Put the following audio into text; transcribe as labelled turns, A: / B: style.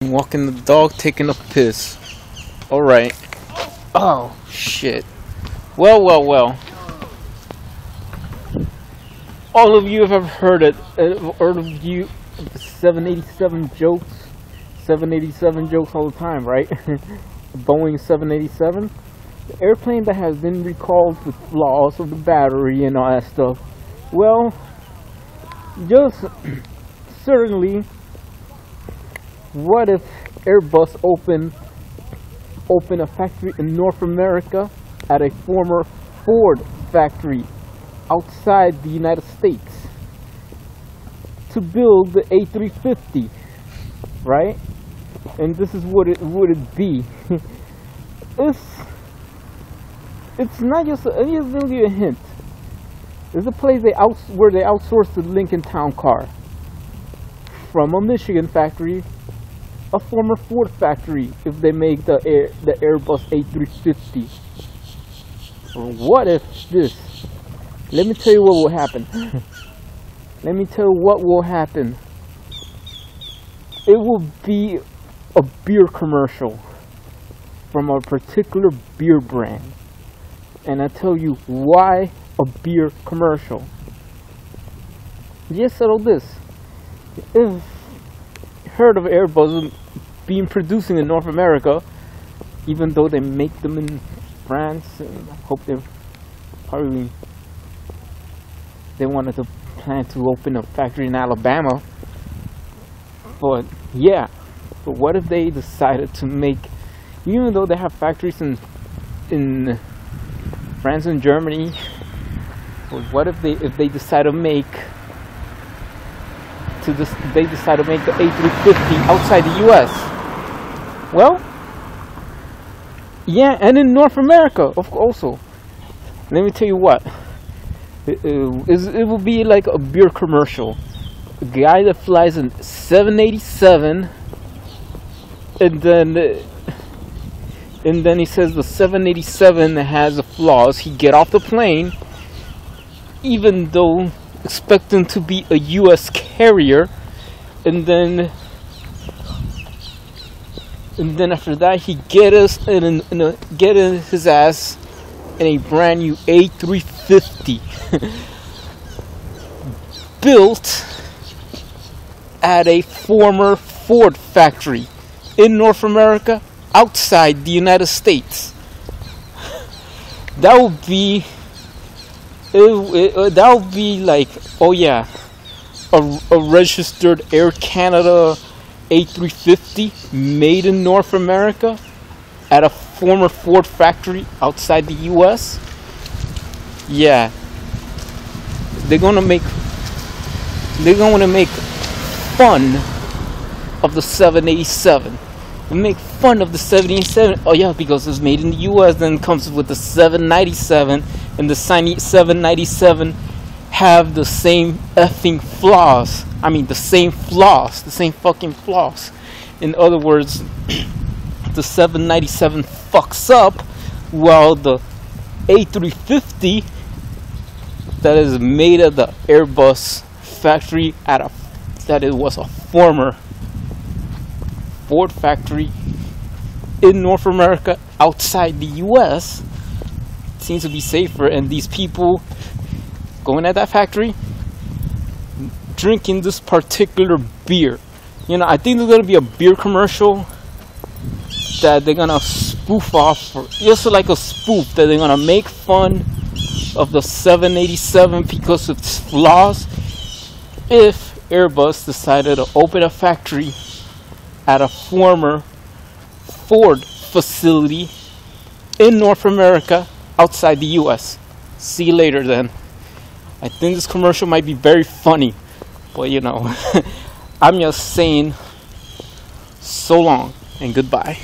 A: Walking the dog, taking a piss. Alright. Oh, shit. Well. All of you have ever heard it. All of you, 787 jokes. 787 jokes all the time, right? Boeing 787. The airplane that has been recalled with flaws of the battery and all that stuff. Well, just certainly, what if Airbus open a factory in North America at a former Ford factory outside the United States to build the A350, right? And this is what it would be. It's not just. Let me just give you a hint. There's a place where they outsourced the Lincoln Town Car from a Michigan factory, a former Ford factory, if they make the Airbus A350. What if this? Let me tell you what will happen. Let me tell you what will happen. It will be a beer commercial from a particular beer brand. And I tell you why a beer commercial. Just settle this. If heard of Airbus being producing in North America, even though they make them in France, and I hope they wanted to plan to open a factory in Alabama. But yeah, but what if they decided to make, even though they have factories in France and Germany, but what if they decide to make the A350 outside the U.S.? Well, yeah, and in North America, also. Let me tell you what. It will be like a beer commercial. A guy that flies in 787, and then he says the 787 has flaws. He get off the plane, even though expecting to be a U.S. carrier, and then after that he get his ass in a brand new A350 built at a former Ford factory in North America outside the United States. That would be like, oh yeah, a registered Air Canada A350 made in North Make at a former Ford factory outside the US. Yeah, they're gonna make fun of the 787. They make fun of the 787. Oh yeah, because it's made in the US. Then comes with the 797, and the 797 have the same effing flaws. I mean, the same fucking flaws. In other words, the 797 fucks up, while the A350 that is made at the Airbus factory that it was a former Ford factory in North America outside the US seems to be safer. And these people going at that factory drinking this particular beer, I think there's gonna be a beer commercial that they're gonna spoof off, just like a spoof, that they're gonna make fun of the 787 because of its flaws. If Airbus decided to open a factory at a former Ford facility in North America outside the US. See you later then. I think this commercial might be very funny, but I'm just saying, so long and goodbye.